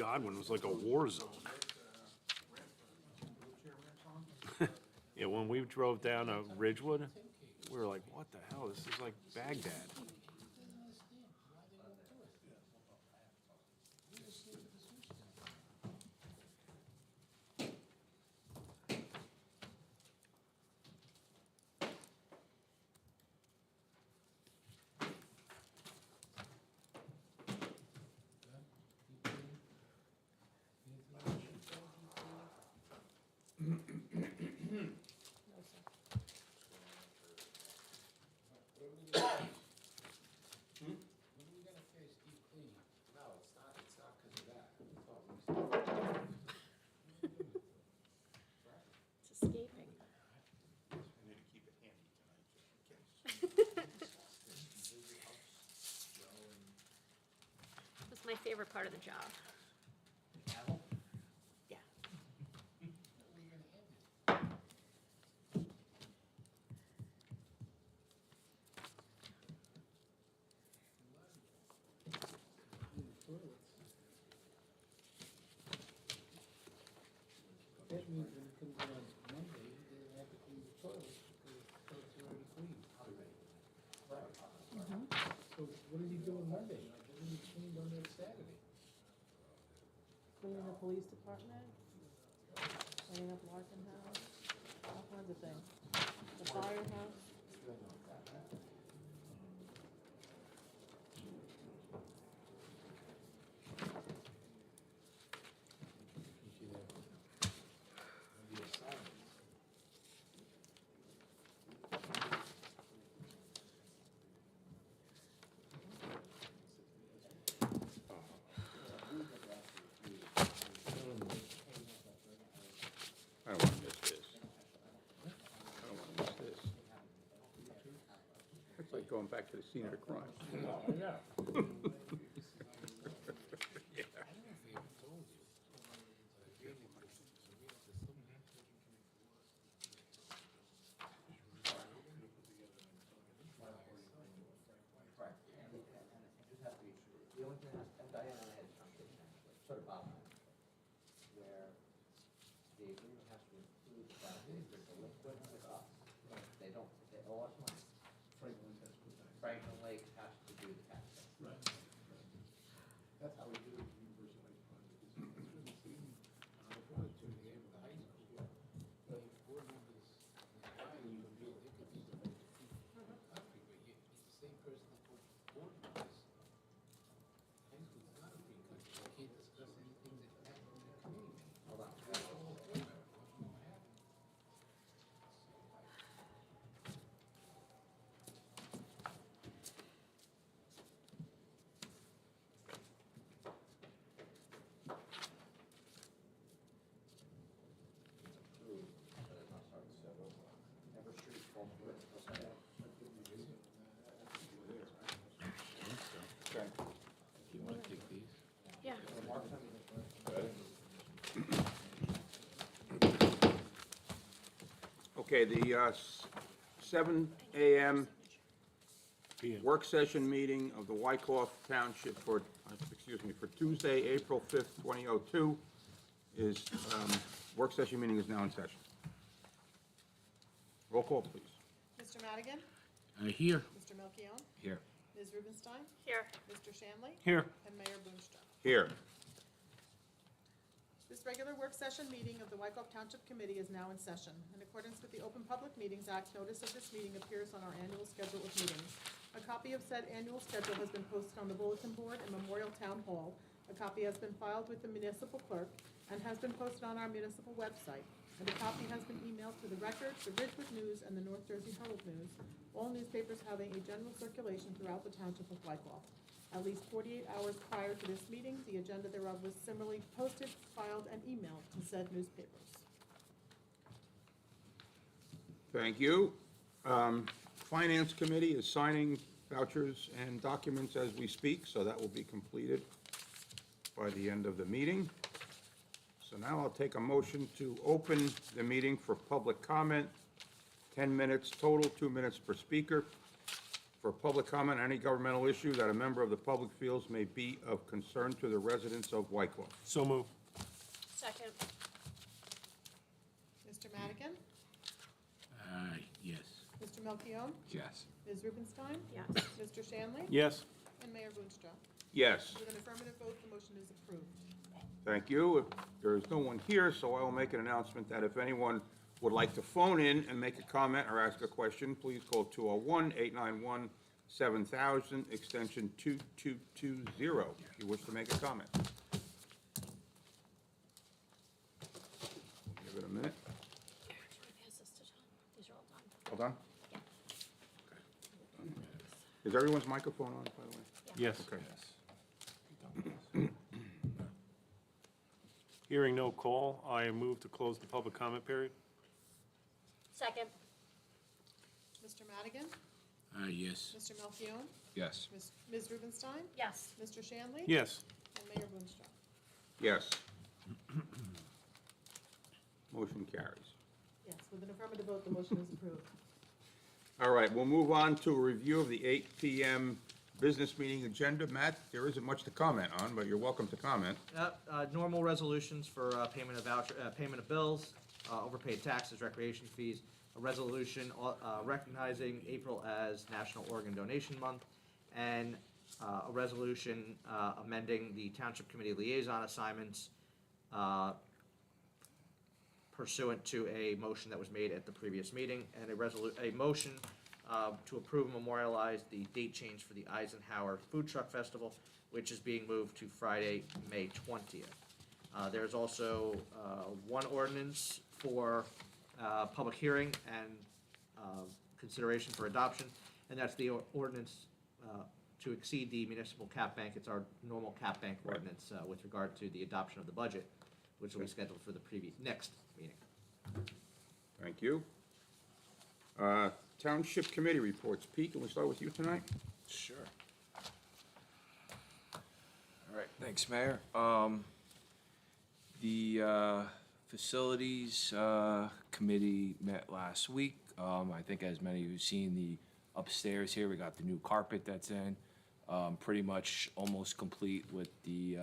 Godwin was like a war zone. Yeah, when we drove down Ridgewood, we were like, what the hell? This is like Baghdad. It's escaping. That's my favorite part of the job. Yeah. That means when it comes around Monday, they don't have to clean the toilets because the toilets are already cleaned. So what did he do on Monday? Wasn't he cleaned on that Saturday? Cleaning the police department, cleaning up Larkin House, all kinds of things. The firehouse. I don't want to miss this. I don't want to miss this. It's like going back to the scene of the crime. The only thing is, and Diana and I had a conversation, actually, sort of about that, where the agreement has to include the fact that if there's a liquid with us, they don't, they owe us money. Franklin Lake has to do the tax. Right. That's how we do it in universal fund. I wanted to, they have the high school, but if board members, you can be, they could be the most different country, but yet it's the same person that goes board members. High school's not a free country, you can't discuss anything that happened in the community. Hold on. That's all board member, what happened. Never Street, Falls River, what's that? Okay. You wanna take these? Yeah. Okay, the 7 a.m. PM. work session meeting of the Wyckoff Township for, for Tuesday, April 5th, 2002 is, work session meeting is now in session. Roll call, please. Mr. Madigan? Here. Mr. Melchiong? Here. Ms. Rubenstein? Here. Mr. Shanley? Here. And Mayor Boonstra. Here. This regular work session meeting of the Wyckoff Township Committee is now in session. In accordance with the Open Public Meetings Act, notice of this meeting appears on our annual schedule of meetings. A copy of said annual schedule has been posted on the bulletin board in Memorial Town Hall. A copy has been filed with the municipal clerk and has been posted on our municipal website. And a copy has been emailed to the Record, the Ridgewood News, and the North Jersey Herald News, all newspapers having a general circulation throughout the Township of Wyckoff. At least 48 hours prior to this meeting, the agenda thereof was similarly posted, filed, and emailed to said newspapers. Thank you. Finance Committee is signing vouchers and documents as we speak, so that will be completed by the end of the meeting. So now I'll take a motion to open the meeting for public comment. 10 minutes total, 2 minutes per speaker. for public comment on any governmental issue that a member of the public feels may be of concern to the residents of Wykoff. So move. Second. Mr. Madigan? Yes. Mr. Melchiong? Yes. Ms. Rubenstein? Yes. Mr. Shanley? Yes. And Mayor Boonstra. Yes. With an affirmative vote, the motion is approved. Thank you. If there is no one here, so I will make an announcement that if anyone would like to phone in and make a comment or ask a question, please call 201-891-7000, extension 2220, if you wish to make a comment. Give it a minute. Should we pass this to Tom? These are all done. Hold on. Is everyone's microphone on, by the way? Yes. Okay. Hearing no call, I move to close the public comment period. Second. Mr. Madigan? Yes. Mr. Melchiong? Yes. Ms. Rubenstein? Yes. Mr. Shanley? Yes. And Mayor Boonstra. Yes. Motion carries. Yes, with an affirmative vote, the motion is approved. All right, we'll move on to a review of the 8 PM business meeting agenda. Matt, there isn't much to comment on, but you're welcome to comment. Normal resolutions for payment of voucher, payment of bills, overpaid taxes, recreation fees, a resolution recognizing April as National Organ Donation Month, and a resolution amending the Township Committee liaison assignments pursuant to a motion that was made at the previous meeting, and a motion to approve and memorialize the date change for the Eisenhower Food Truck Festival, which is being moved to Friday, May 20th. There's also one ordinance for public hearing and consideration for adoption, and that's the ordinance to exceed the municipal cap bank. It's our normal cap bank ordinance with regard to the adoption of the budget, which will be scheduled for the next meeting. Thank you. Township Committee reports. Pete, can we start with you tonight? Sure. All right, thanks, Mayor. The Facilities Committee met last week. I think as many of you have seen the upstairs here, we got the new carpet that's in. Pretty much almost complete with the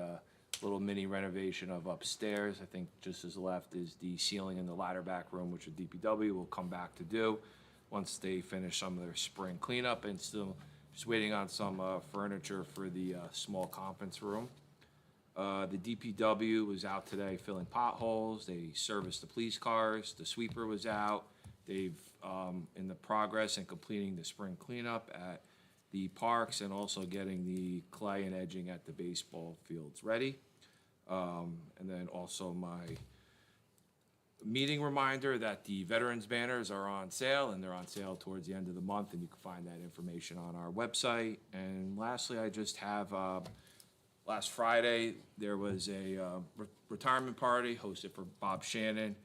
little mini renovation of upstairs. I think just as left is the ceiling in the ladder back room, which the DPW will come back to do once they finish some of their spring cleanup, and still just waiting on some furniture for the small conference room. The DPW was out today filling potholes. They serviced the police cars. The sweeper was out. They've in the progress and completing the spring cleanup at the parks, and also getting the clay and edging at the baseball fields ready. And then also my meeting reminder that the veterans banners are on sale, and they're on sale towards the end of the month, and you can find that information on our website. And lastly, I just have, last Friday, there was a retirement party hosted for Bob Shannon.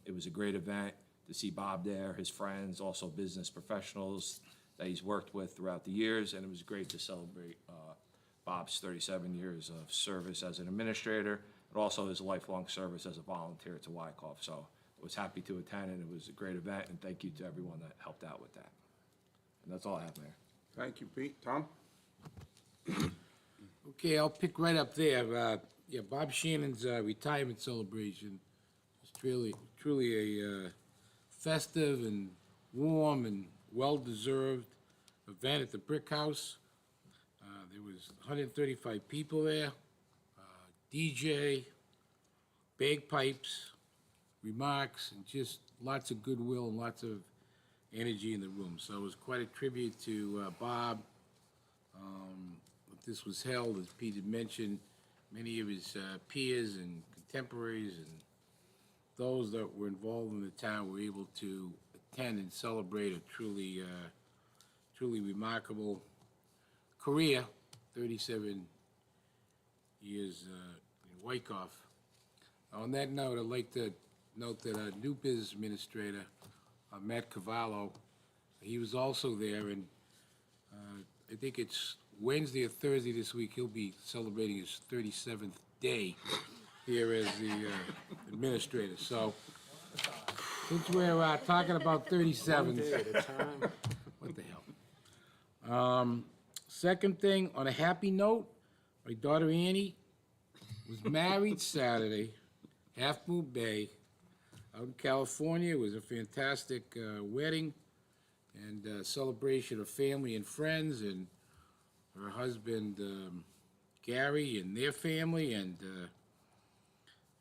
It was a great event to see Bob there, his friends, also business professionals that he's worked with throughout the years, and it was great to celebrate Bob's 37 years of service as an administrator, and also his lifelong service as a volunteer to Wykoff. So I was happy to attend, and it was a great event, and thank you to everyone that helped out with that. And that's all I have, Mayor. Thank you, Pete. Tom? Okay, I'll pick right up there. Yeah, Bob Shannon's retirement celebration was truly a festive and warm and well-deserved event at the Brick House. There was 135 people there, DJ, bagpipes, remarks, and just lots of goodwill and lots of energy in the room. So it was quite a tribute to Bob. This was held, as Pete had mentioned, many of his peers and contemporaries and those that were involved in the town were able to attend and celebrate a truly remarkable career, 37 years in Wykoff. On that note, I'd like to note that our new business administrator, Matt Cavallo, he was also there, and I think it's Wednesday or Thursday this week, he'll be celebrating his 37th day here as the administrator. So, since we're talking about 37s, what the Second thing, on a happy note, my daughter Annie was married Saturday, Half Moon Bay, out in California. It was a fantastic wedding and celebration of family and friends, and her husband Gary and their family. And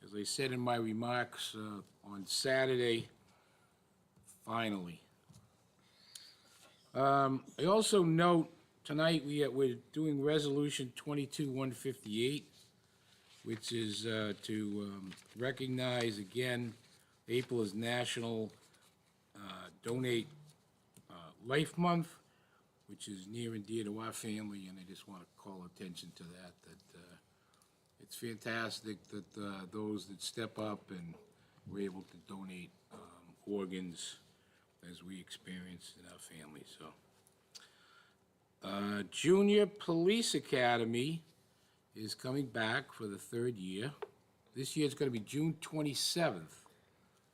as I said in my remarks on Saturday, finally. I also note tonight we're doing Resolution 22-158, which is to recognize again April is National Donate Life Month, which is near and dear to our family, and I just want to call attention to that it's fantastic that those that step up and were able to donate organs as we experienced in our family. So, Junior Police Academy is coming back for the third year. This year it's going to be June 27th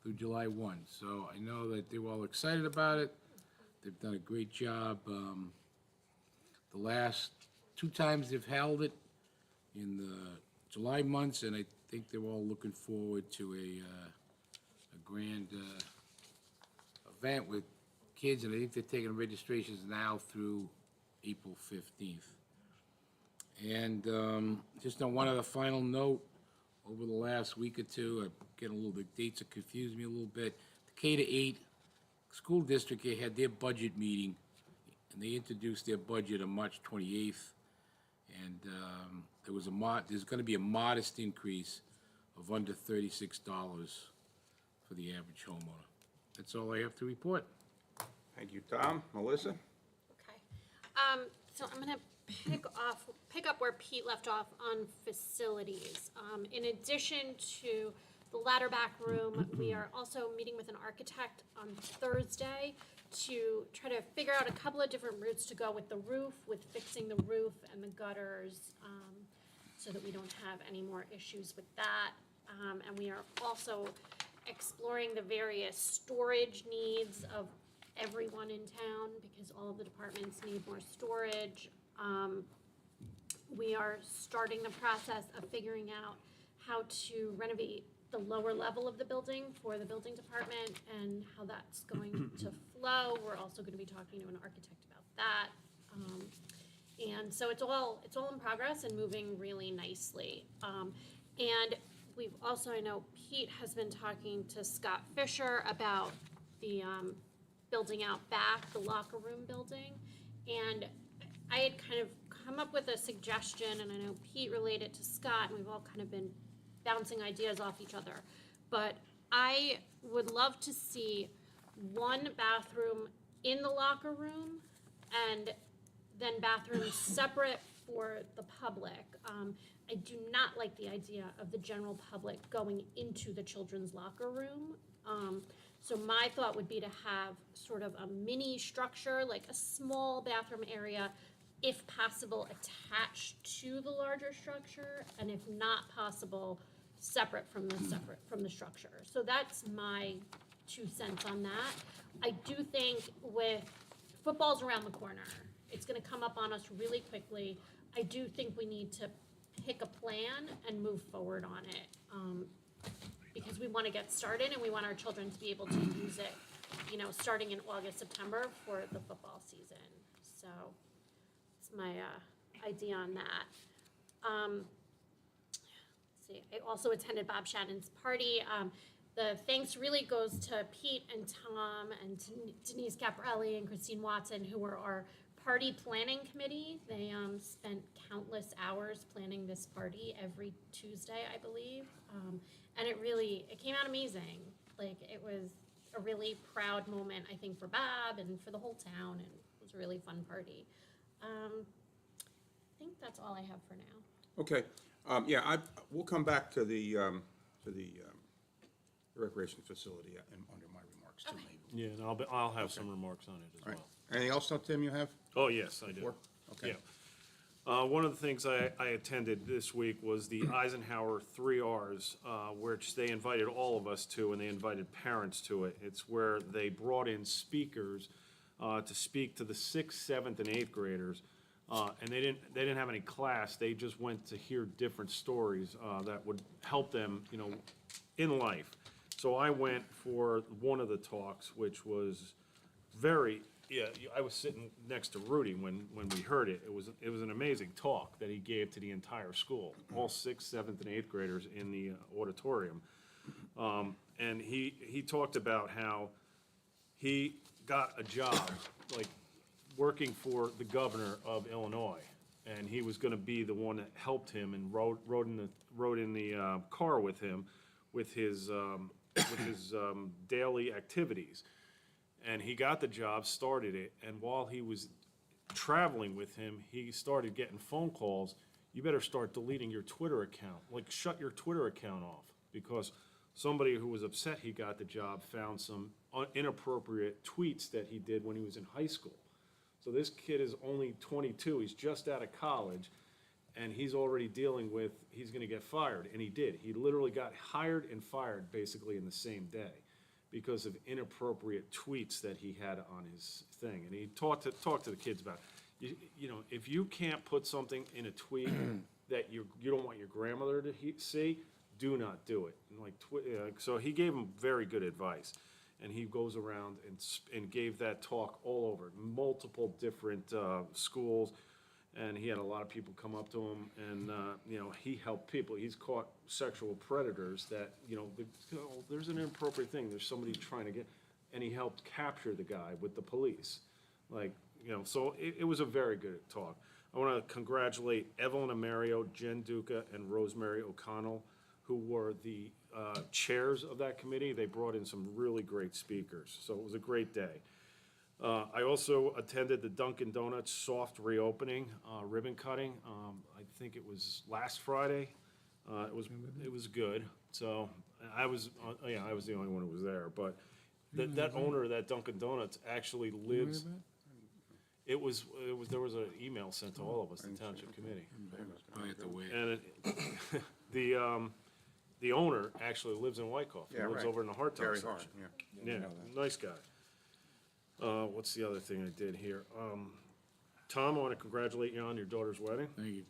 through July 1. So I know that they were all excited about it. They've done a great job. The last 2 times they've held it in the July months, and I think they're all looking forward to a grand event with kids, and I think they're taking registrations now through April 15th. And just on one other final note, over the last week or two, I'm getting a little, the dates have confused me a little bit. The K-8 school district here had their budget meeting, and they introduced their budget on March 28th. And there's going to be a modest increase of under $36 for the average homeowner. That's all I have to report. Thank you, Tom. Melissa? Okay. So I'm gonna pick up where Pete left off on facilities. In addition to the ladder back room, we are also meeting with an architect on Thursday to try to figure out a couple of different routes to go with the roof, with fixing the roof and the gutters, so that we don't have any more issues with that. And we are also exploring the various storage needs of everyone in town, because all of the departments need more storage. We are starting the process of figuring out how to renovate the lower level of the building for the building department and how that's going to flow. We're also going to be talking to an architect about that. And so it's all in progress and moving really nicely. And we've also, I know Pete has been talking to Scott Fisher about the building out back, the locker room building. And I had kind of come up with a suggestion, and I know Pete relayed it to Scott, and we've all kind of been bouncing ideas off each other. But I would love to see one bathroom in the locker room and then bathrooms separate for the public. I do not like the idea of the general public going into the children's locker room. So my thought would be to have sort of a mini structure, like a small bathroom area, if possible, attached to the larger structure, and if not possible, separate from the structure. So that's my 2 cents on that. I do think with football's around the corner, it's gonna come up on us really quickly. I do think we need to pick a plan and move forward on it. Because we want to get started and we want our children to be able to use it, starting in August, September for the football season. So that's my idea on that. Let's see, I also attended Bob Shannon's party. The thanks really goes to Pete and Tom and Denise Caprelli and Christine Watson, who were our party planning committee. They spent countless hours planning this party every Tuesday, I believe. And it came out amazing. Like, it was a really proud moment, I think, for Bob and for the whole town, and it was a really fun party. I think that's all I have for now. Okay. We'll come back to the recreation facility and under my remarks too, maybe. Yeah, and I'll have some remarks on it as All right. well. Anything else, Tim, you have? Oh, yes, I do. Before? Okay. Yeah. One of the things I attended this week was the Eisenhower 3 Rs, which they invited all of us to, and they invited parents to it. It's where they brought in speakers to speak to the 6th, 7th, and 8th graders. And they didn't have any class, they just went to hear different stories that would help them, you know, in life. So I went for one of the talks, which was very, yeah, I was sitting next to Rudy when we heard it. It was an amazing talk that he gave to the entire school, all 6th, 7th, and 8th graders in the auditorium. And he talked about how he got a job, like, working for the governor of Illinois, and he was gonna be the one that helped him and rode in the car with him with his daily activities. And he got the job, started it, and while he was traveling with him, he started getting phone calls. You better start deleting your Twitter account, like shut your Twitter account off, because somebody who was upset he got the job found some inappropriate tweets that he did when he was in high school. So this kid is only 22, he's just out of college, and he's already dealing with, he's gonna get fired, and he did. He literally got hired and fired basically in the same day because of inappropriate tweets that he had on his thing. And he talked to the kids about, you know, if you can't put something in a tweet that you don't want your grandmother to see, do not do it. And like, so he gave him very good advice. And he goes around and gave that talk all over, multiple different schools. And he had a lot of people come up to him, and, you know, he helped people. He's caught sexual predators that, you know, there's an inappropriate thing, there's somebody trying to get, and he helped capture the guy with the police. Like, you know, so it was a very good talk. I want to congratulate Evelyn Amario, Jen Duca, and Rosemary O'Connell, who were the chairs of that committee. They brought in some really great speakers, so it was a great day. I also attended the Dunkin' Donuts soft reopening, ribbon cutting. I think it was last Friday. It was good. So I was the only one who was there. But that owner of that Dunkin' Donuts actually lives. There was an email sent to all of us, the Township Committee. I have to wait. And the owner actually lives in Wyckoff. He lives over in the Hard Top Gary section. Hart, yeah. Yeah, nice guy. What's the other thing I did here? Tom, I want to congratulate you on your daughter's wedding. Thank you.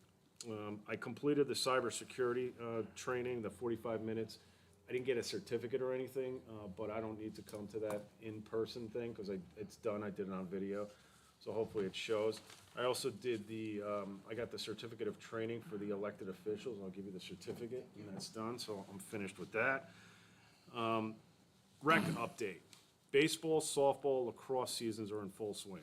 I completed the cybersecurity training, the 45 minutes. I didn't get a certificate or anything, but I don't need to come to that in-person thing because it's done. I did it on video, so hopefully it shows. I also did I got the certificate of training for the elected officials. I'll give you the certificate, and that's done, so I'm finished with that. Rec update. Baseball, softball, lacrosse seasons are in full swing.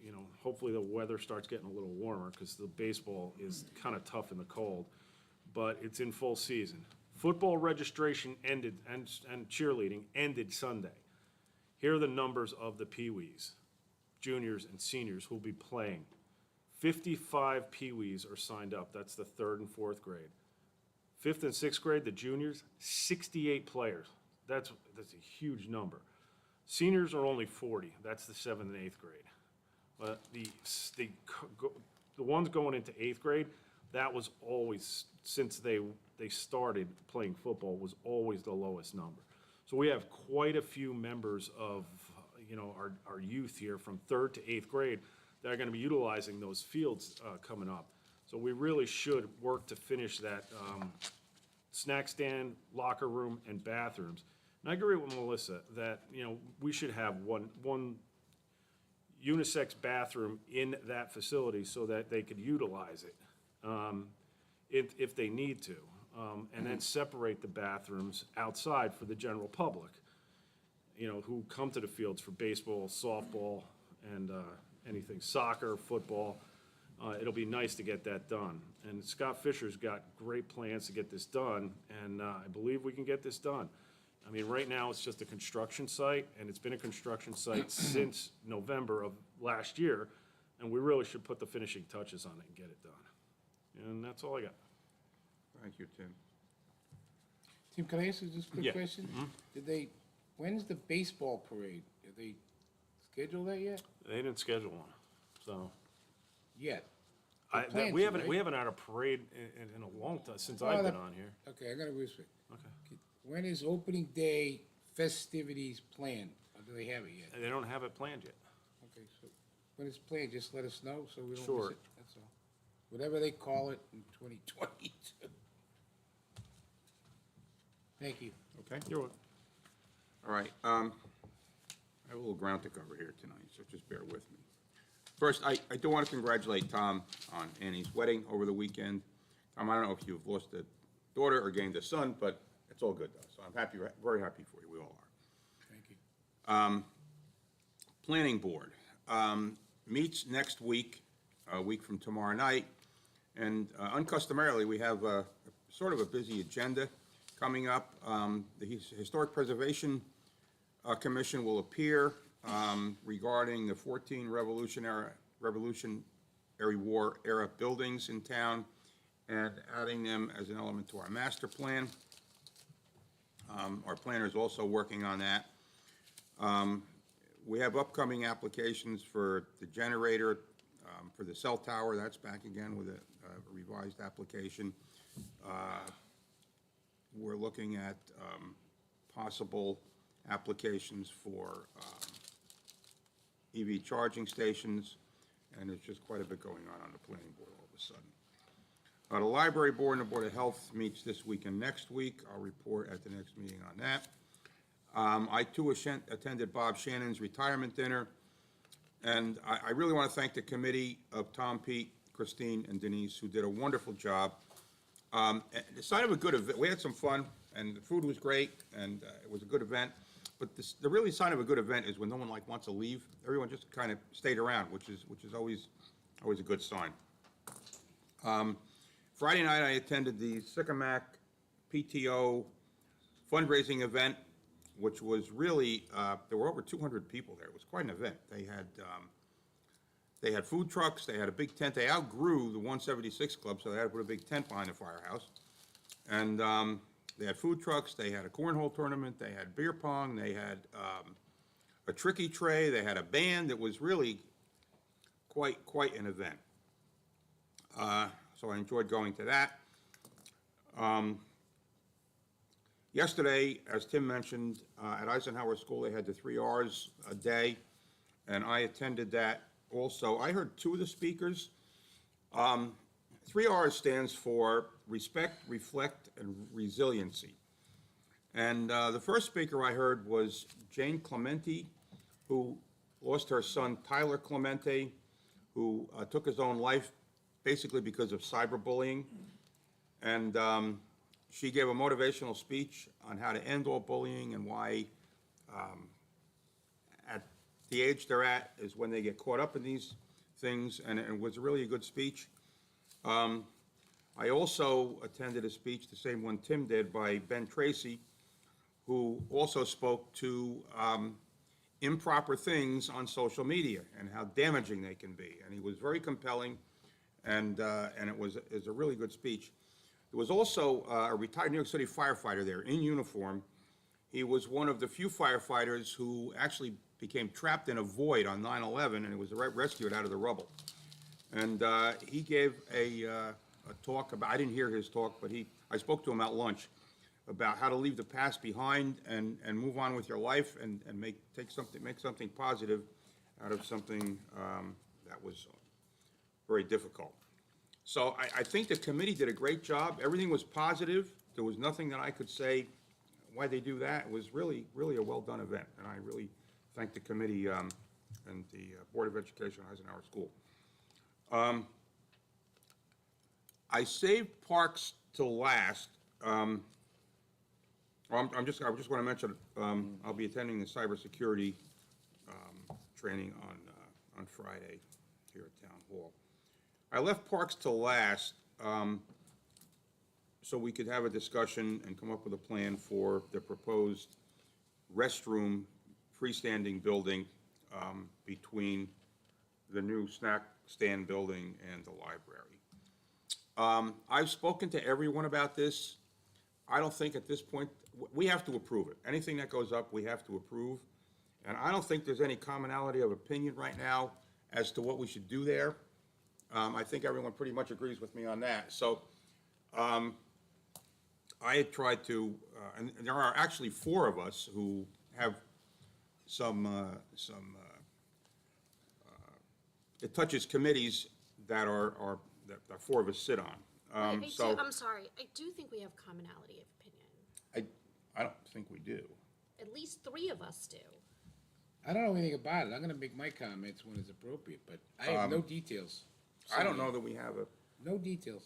You know, hopefully the weather starts getting a little warmer because the baseball is kind of tough in the cold, but it's in full season. Football registration ended and cheerleading ended Sunday. Here are the numbers of the Pee-wees, juniors and seniors who will be playing. 55 Pee-wees are signed up. That's the 3rd and 4th grade. 5th and 6th grade, the juniors, 68 players. That's a huge number. Seniors are only 40. That's the 7th and 8th grade. But the ones going into 8th grade, that was always, since they started playing football, was always the lowest number. So we have quite a few members of, you know, our youth here from 3rd to 8th grade that are going to be utilizing those fields coming up. So we really should work to finish that snack stand, locker room, and bathrooms. And I agree with Melissa that, you know, we should have one unisex bathroom in that facility so that they could utilize it if they need to. And then separate the bathrooms outside for the general public, you know, who come to the fields for baseball, softball, and anything, soccer, football. It'll be nice to get that done. And Scott Fisher's got great plans to get this done, and I believe we can get this done. I mean, right now, it's just a construction site, and it's been a construction site since November of last year, and we really should put the finishing touches on it and get it done. And that's all I got. Thank you, Tim. Tim, can I ask you just a quick Yeah. question? When's the baseball parade? Did they schedule that yet? They didn't schedule one, so. Yet? They plan We to, haven't, right? we haven't had a parade in a long time, since Oh, I've that- been on here. Okay, I gotta whisper. Okay. When is opening day festivities planned? Are do they have it yet? And they don't have it planned yet. Okay, so when it's planned, just let us know so we don't Sure. miss it, that's all. Whatever they call it in 2022. Thank you. Okay? You're welcome. All right, I have a little ground to cover here tonight, so just bear with me. First, I do want to congratulate Tom on Annie's wedding over the weekend. I don't know if you've lost a daughter or gained a son, but it's all good, though, so I'm happy, very happy for you, we all are. Thank you. Planning Board meets next week, a week from tomorrow night, and uncustomarily, we have sort of a busy agenda coming up. The Historic Preservation Commission will appear regarding the 14 Revolutionary War era buildings in town and adding them as an element to our master plan. Our planner is also working on that. We have upcoming applications for the generator, for the cell tower. That's back again with a revised application. We're looking at possible applications for EV charging stations, and there's just quite a bit going on the planning board all of a sudden. The library board and the Board of Health meets this week and next week. I'll report at the next meeting on that. I too attended Bob Shannon's retirement dinner, and I really want to thank the committee of Tom, Pete, Christine, and Denise, who did a wonderful job. The sign of a good event, we had some fun, and the food was great, and it was a good event. But the really sign of a good event is when no one wants to leave. Everyone just kind of stayed around, which is always a good sign. Friday night, I attended the Sycamac PTO fundraising event, which was really, there were over 200 people there. It was quite an event. They had food trucks, they had a big tent. They outgrew the 176 Club, so they had to put a big tent behind the firehouse. And they had food trucks, they had a cornhole tournament, they had beer pong, they had a tricky tray, they had a band. It was really quite an event. So I enjoyed going to that. Yesterday, as Tim mentioned, at Eisenhower School, they had the 3 Rs a day, and I attended that also. I heard 2 of the speakers. 3 Rs stands for respect, reflect, and resiliency. And the first speaker I heard was Jane Clementi, who lost her son Tyler Clementi, who took his own life basically because of cyberbullying. And she gave a motivational speech on how to end all bullying and why at the age they're at is when they get caught up in these things, and it was really a good speech. I also attended a speech, the same one Tim did, by Ben Tracy, who also spoke to improper things on social media and how damaging they can be. And he was very compelling, and it was a really good speech. There was also a retired New York City firefighter there in uniform. He was one of the few firefighters who actually became trapped in a void on 9/11 and was rescued out of the rubble. And he gave a talk about, I didn't hear his talk, but I spoke to him at lunch about how to leave the past behind and move on with your life and make something positive out of something that was very difficult. So I think the committee did a great job. Everything was positive. There was nothing that I could say why they do that. It was really a well-done event, and I really thank the committee and the Board of Education at Eisenhower School. I saved parks till last. I just want to mention I'll be attending the cybersecurity training on Friday here at Town Hall. I left parks till last so we could have a discussion and come up with a plan for the proposed restroom freestanding building between the new snack stand building and the library. I've spoken to everyone about this. I don't think at this point, we have to approve it. Anything that goes up, we have to approve. And I don't think there's any commonality of opinion right now as to what we should do there. I think everyone pretty much agrees with me on that. So I had tried to, and there are actually 4 of us who have it touches committees that that four of us sit on. I'm sorry, I do think we have commonality of opinion. I don't think we do. At least 3 of us do. I don't know anything about it. I'm gonna make my comments when it's appropriate, but I have no details. I don't know that we have No details.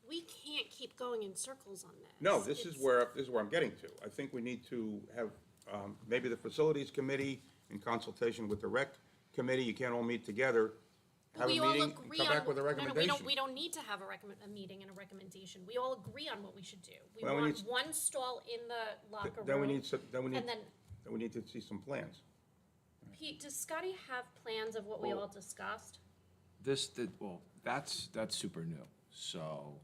We can't keep going in circles on this. no, this is It's- where I'm getting to. I think we need to have, maybe the facilities committee in consultation with the rec committee, you can't all meet together, have a We all meeting, and agree come on back with a what- no, recommendation. we don't need to have a meeting and a recommendation. We all agree on what we should do. We Well, we want need- one stall in the locker room. Then we need, And then, then we need to see some plans. Pete, does Scotty have plans of what we all discussed? That's super new, so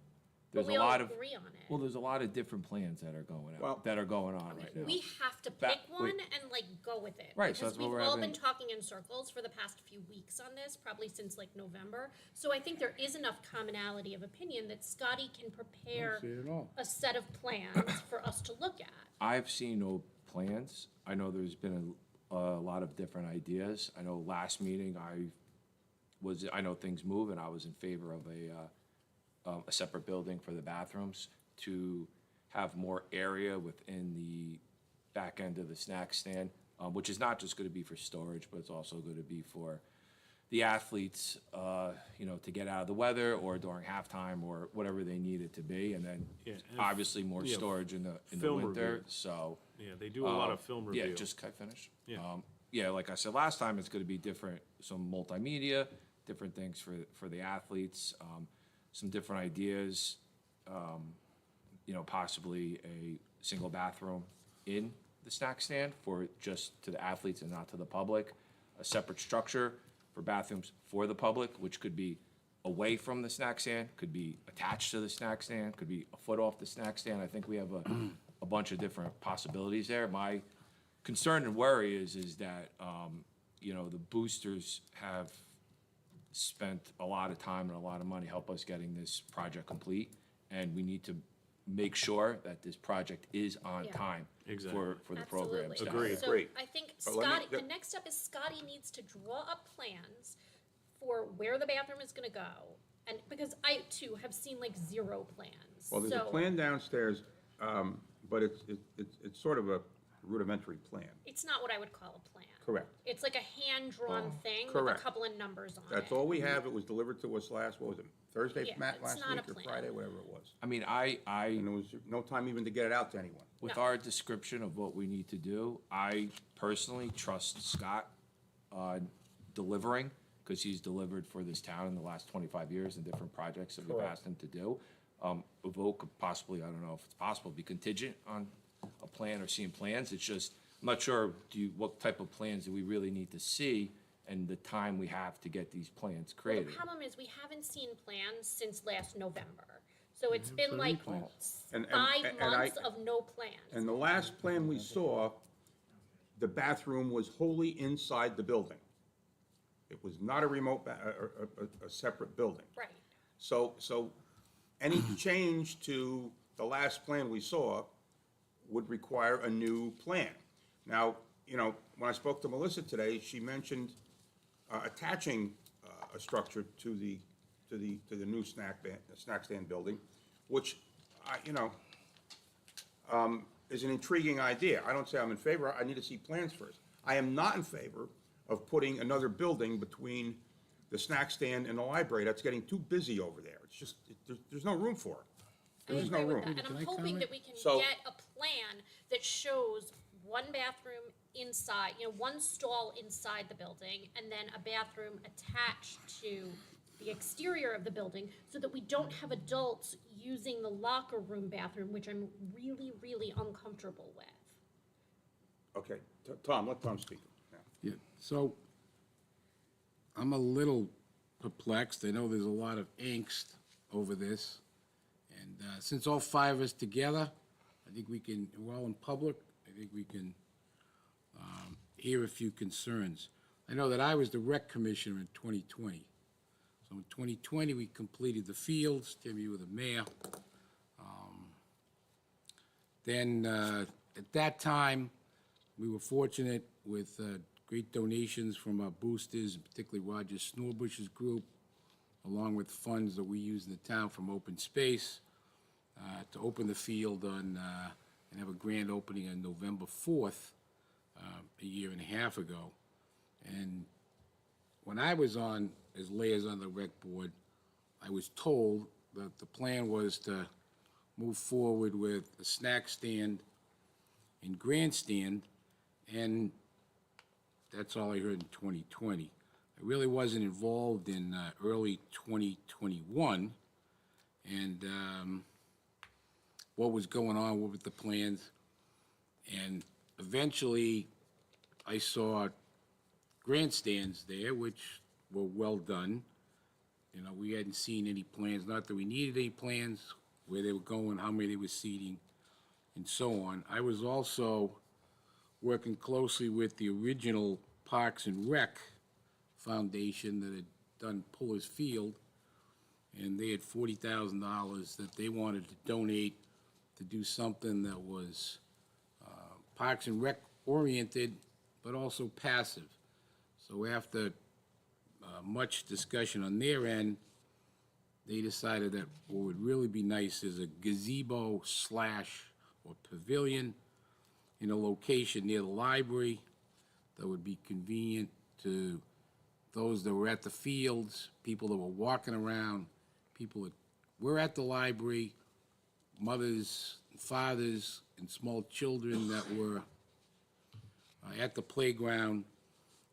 But there's we a all lot of, agree on it. well, there's a lot of different plans that are going Well- out, that are going on right now. We have to That- pick one and like go with it. Right, so Because that's what we've we're all having- been talking in circles for the past few weeks on this, probably since like November. So I think there is enough commonality of opinion that Scotty can prepare see it at all. a set of plans for us to look at. I've seen no plans. I know there's been a lot of different ideas. I know last meeting I know things move and I was in favor of a separate building for the bathrooms to have more area within the back end of the snack stand, which is not just gonna be for storage, but it's also gonna be for the athletes, to get out of the weather or during halftime or whatever they need it to be. And then Yeah, and obviously more yeah, storage in the film winter, review. so. Yeah, they do a lot of film review. Yeah, just can I finish? Yeah. Yeah, like I said last time, it's gonna be different, some multimedia, different things for the athletes, some different ideas, possibly a single bathroom in the snack stand for just to the athletes and not to the public, a separate structure for bathrooms for the public, which could be away from the snack stand, could be attached to the snack stand, could be a foot off the snack stand. I think we have a bunch of different possibilities there. My concern and worry is that, the boosters have spent a lot of time and a lot of money help us getting this project complete. And we need to make sure that this project is on Yeah. time Exactly. for the program. Absolutely. staff. Agreed. So Agreed. I think But let me- Scotty, the next step is Scotty needs to draw up plans for where the bathroom is gonna go. And because I too have seen like 0 plans. Well, there's a So plan downstairs, but it's sort of a rudimentary plan. it's not what I would call a plan. Correct. It's like a hand-drawn thing with a correct. couple of numbers on it. That's all we have. It was delivered to us what was it, Thursday, Yeah, Matt, it's last not a week, or plan. Friday, whatever it was. I mean, And there was no time even to get it out to anyone. with No. our description of what we need to do, I personally trust Scott delivering, because he's delivered for this town in the last 25 years in different projects that we've Correct. asked him to do. A vote could possibly, I don't know if it's possible, be contingent on a plan or seeing plans. It's just, I'm not sure, what type of plans do we really need to see and the time we have to get these plans Well, the created. problem is we haven't seen plans since last November. So it's been like And- 5 and I- months of no plans. And the last plan we saw, the bathroom was wholly inside the building. It was not a remote, a separate building. Right. So any change to the last plan we saw would require a new plan. Now, when I spoke to Melissa today, she mentioned attaching a structure to the new snack stand building, which, is an intriguing idea. I don't say I'm in favor, I need to see plans first. I am not in favor of putting another building between the snack stand and the library. That's getting too busy over there. It's just, there's no room for it. I There's no agree with room. that, and Can I'm I hoping comment? that we can So- get a plan that shows one bathroom inside, one stall inside the building, and then a bathroom attached to the exterior of the building, so that we don't have adults using the locker room bathroom, which I'm really, really uncomfortable with. Okay, Tom, let Tom speak now. Yeah, so I'm a little perplexed. I know there's a lot of angst over this. And since all 5 of us together, I think we're all in public, I think we can hear a few concerns. I know that I was the rec commissioner in 2020. So in 2020, we completed the fields. Tim, you were the mayor. Then, at that time, we were fortunate with great donations from our boosters, particularly Roger Snorbush's group, along with funds that we use in the town from open space, to open the field on, and have a grand opening on November 4th, a year and a half ago. And when I was on, as liaison on the rec board, I was told that the plan was to move forward with a snack stand and grandstand, and that's all I heard in 2020. I really wasn't involved in early 2021, and what was going on with the plans. And eventually, I saw grandstands there, which were well done. You know, we hadn't seen any plans, not that we needed any plans, where they were going, how many they were seating, and so on. I was also working closely with the original Parks and Rec Foundation that had done Puller's Field, and they had $40,000 that they wanted to donate to do something that was Parks and Rec oriented, but also passive. So after much discussion on their end, they decided that what would really be nice is a gazebo / or pavilion in a location near the library that would be convenient to those that were at the fields, people that were walking around, people that were at the library, mothers, fathers, and small children that were at the playground,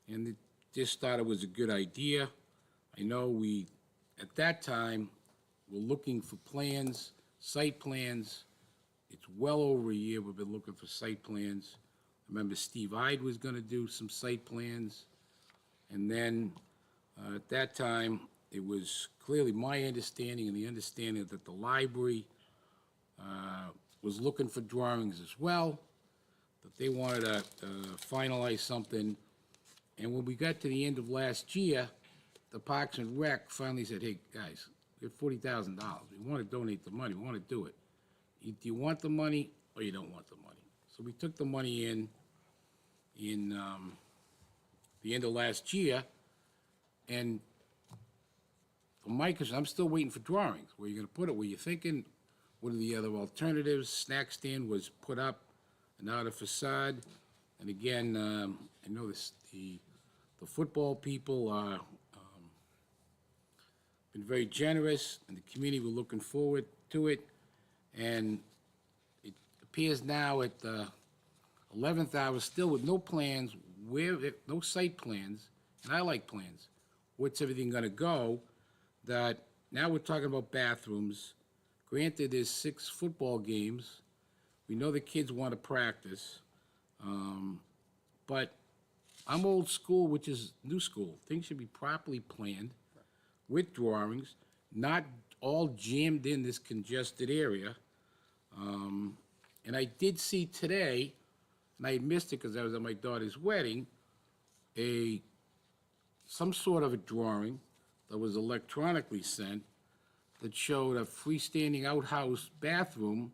and they just thought it was a good idea. I know we, at that time, were looking for plans, site plans. It's well over a year we've been looking for site plans. I remember Steve Ide was gonna do some site plans, and then at that time, it was clearly my understanding and the understanding that the library was looking for drawings as well, that they wanted to finalize something. And when we got to the end of last year, the Parks and Rec finally said, hey, guys, we have $40,000. We want to donate the money. We want to do it. Do you want the money or you don't want the money? So we took the money in the end of last year, and for Mike, I'm still waiting for drawings. Where are you going to put it? Were you thinking? What are the other alternatives? Snack stand was put up, and now the facade. And again, I know the football people are been very generous, and the community were looking forward to it. And it appears now at the 11th hour, still with no plans, no site plans, and I like plans. What's everything gonna go? That now we're talking about bathrooms. Granted, there's 6 football games. We know the kids want to practice. But I'm old school, which is new school. Things should be properly planned with drawings, not all jammed in this congested area. And I did see today, and I missed it because I was at my daughter's wedding, some sort of a drawing that was electronically sent that showed a freestanding outhouse bathroom,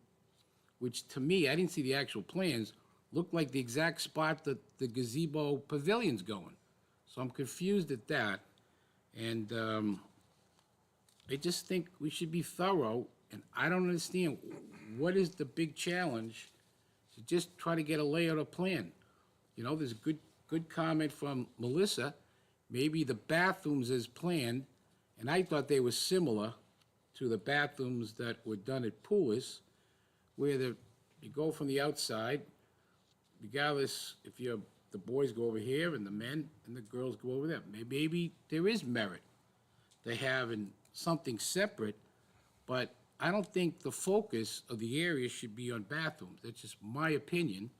which to me, I didn't see the actual plans, looked like the exact spot that the gazebo pavilion's going. So I'm confused at that. And I just think we should be thorough, and I don't understand what is the big challenge to just try to get a layout or plan. You know, there's a good comment from Melissa, maybe the bathrooms as planned, and I thought they were similar to the bathrooms that were done at Poulis, where you go from the outside, regardless if the boys go over here and the men and the girls go over there. Maybe there is merit to having something separate, but I don't think the focus of the area should be on bathrooms. That's just my opinion.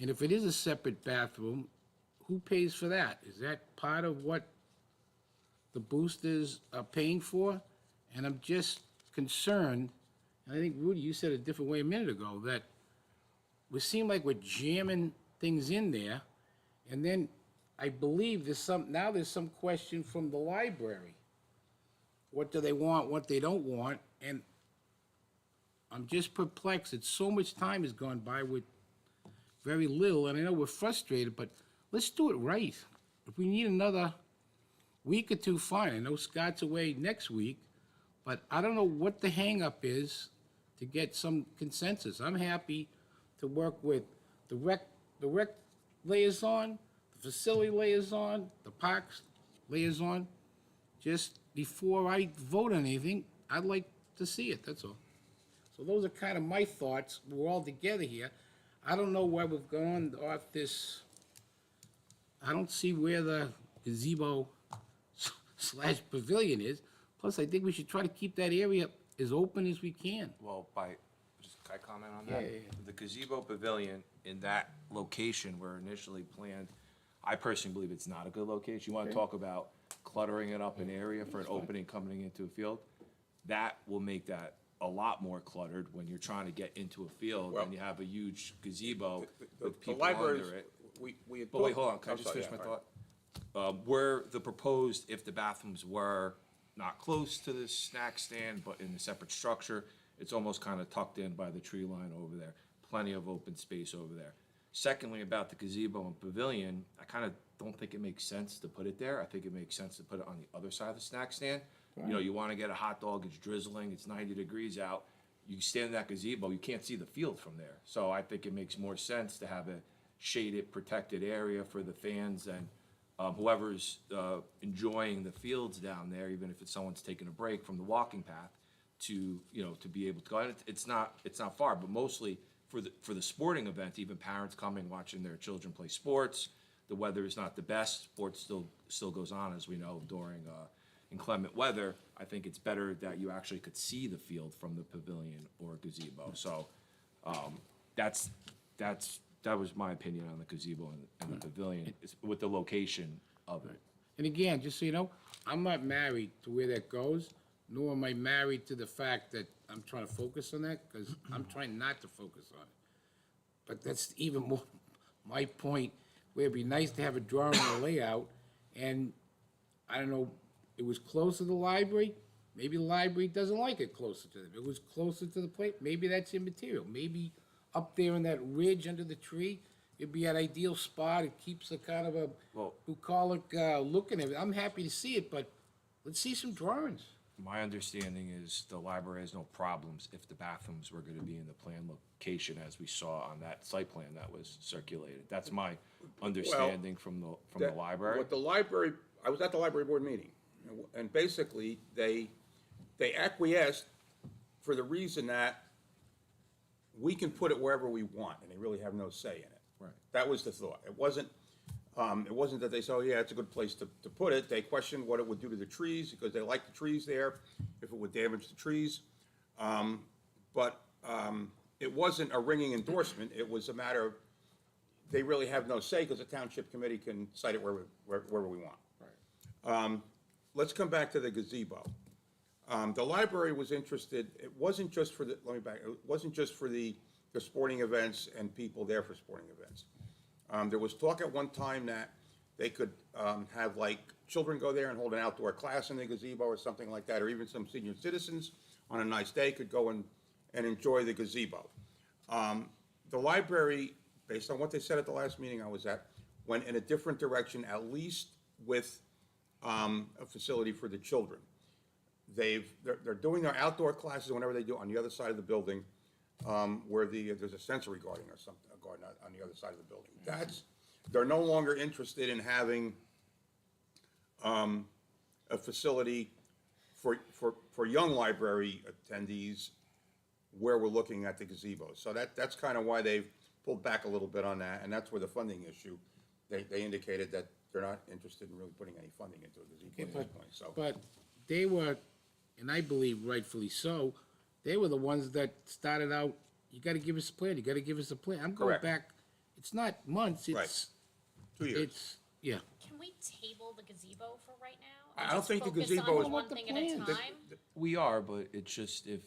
And if it is a separate bathroom, who pays for that? Is that part of what the boosters are paying for? And I'm just concerned, and I think, Rudy, you said it a different way a minute ago, that we seem like we're jamming things in there, and then I believe there's some question from the library. What do they want, what they don't want, and I'm just perplexed that so much time has gone by with very little, and I know we're frustrated, but let's do it right. If we need another week or two, fine. I know Scott's away next week, but I don't know what the hangup is to get some consensus. I'm happy to work with the rec liaison, the facility liaison, the parks liaison. Just before I vote on anything, I'd like to see it, that's all. So those are kind of my thoughts. We're all together here. I don't know why we've gone off this, I don't see where the gazebo / pavilion is. Plus, I think we should try to keep that area as open as we can. Well, can I comment on that? Yeah. The gazebo pavilion in that location where initially planned, I personally believe it's not a good location. You want to talk about cluttering it up an area for an opening coming into a field? That will make that a lot more cluttered when you're trying to get into a field and you have a huge gazebo with The people libraries, under it. we had. But wait, hold on, can I I'm just sorry, finish my yeah, all thought? Where the proposed, if the bathrooms were not close to the snack stand, but in a separate structure, it's almost kind of tucked in by the tree line over there. Plenty of open space over there. Secondly, about the gazebo and pavilion, I kind of don't think it makes sense to put it there. I think it makes sense to put it on the other side of the snack stand. You know, you want to get a hot dog, it's drizzling, it's 90 degrees out. You stand in that gazebo, you can't see the field from there. So I think it makes more sense to have a shaded, protected area for the fans and whoever's enjoying the fields down there, even if it's someone's taking a break from the walking path, to, you know, to be able to go. And it's not far, but mostly for the sporting event, even parents coming, watching their children play sports. The weather is not the best. Sports still goes on, as we know, during inclement weather. I think it's better that you actually could see the field from the pavilion or gazebo. So that was my opinion on the gazebo and the pavilion, is with the location of it. And again, just so you know, I'm not married to where that goes, nor am I married to the fact that I'm trying to focus on that, because I'm trying not to focus on it. But that's even more my point, where it'd be nice to have a drawing or a layout, and I don't know, it was close to the library, maybe the library doesn't like it closer to them. It was closer to the plate, maybe that's immaterial. Maybe up there in that ridge under the tree, it'd be an ideal spot. It keeps a kind of a Well- bucolic look and everything. I'm happy to see it, but let's see some drawings. My understanding is the library has no problems if the bathrooms were gonna be in the planned location, as we saw on that site plan that was circulated. That's my understanding from the That- library. What the library, I was at the library board meeting, and basically, they acquiesced for the reason that we can put it wherever we want, and they really have no say in it. Right. That was the thought. It wasn't that they said, oh, yeah, it's a good place to put it. They questioned what it would do to the trees, because they like the trees there, if it would damage the trees. But it wasn't a ringing endorsement. It was a matter of, they really have no say, because the township committee can cite it wherever we want. Right. Let's come back to the gazebo. The library was interested, it wasn't just for it wasn't just for the sporting events and people there for sporting events. There was talk at one time that they could have like children go there and hold an outdoor class in the gazebo or something like that, or even some senior citizens on a nice day could go and enjoy the gazebo. The library, based on what they said at the last meeting I was at, went in a different direction, at least with a facility for the children. They're doing their outdoor classes whenever they do on the other side of the building, where there's a sensory garden or something, a garden on the other side of the building. They're no longer interested in having a facility for young library attendees where we're looking at the gazebo. So that's kind of why they've pulled back a little bit on that, and that's where the funding issue, they indicated that they're not interested in really putting any funding into a gazebo at this point, so. But they were, and I believe rightfully so, they were the ones that started out, you gotta give us a plan, you gotta give us a plan. I'm going Correct. back, it's not months, Right. it's, 2 years. it's, yeah. Can we table the gazebo for right now? I and don't just think the focus gazebo on is- one thing at a What the time? We are, but it's just if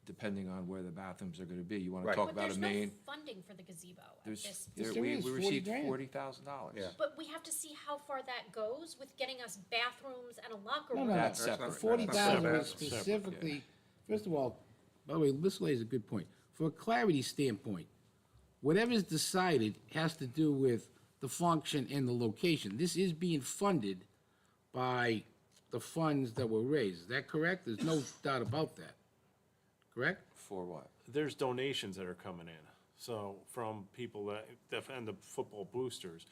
depending on where the bathrooms are gonna be, you wanna Right. talk But about a there's no main. funding for the gazebo at There's, this. Yes, there we is, 40 received grand. $40,000. Yeah. But we have to see how far that goes with getting us bathrooms and a locker No, room. no, That's the separate. 40,000 was Separate, specifically, first of all, by the way, this lays a good point. For a clarity standpoint, whatever's decided has to do with the function and the location. This is being funded by the funds that were raised. Is that correct? There's no doubt about that. Correct? For what? There's donations that are coming in, so from people that and the football boosters.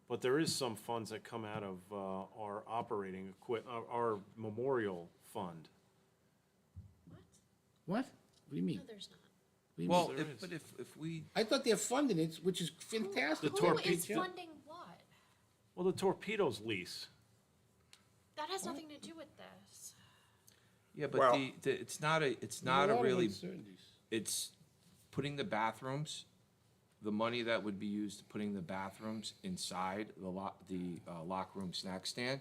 But there is some funds that come out of our operating our memorial fund. What? What do you mean? No, there's not. What do you Well, mean? there but if we, I thought they're funding it, which is fantastic. Who is funding what? Well, the torpedoes lease. That has nothing to do with this. yeah, but Well- it's not a There's not a lot of really, uncertainties. it's putting the bathrooms, the money that would be used to putting the bathrooms inside the locker room snack stand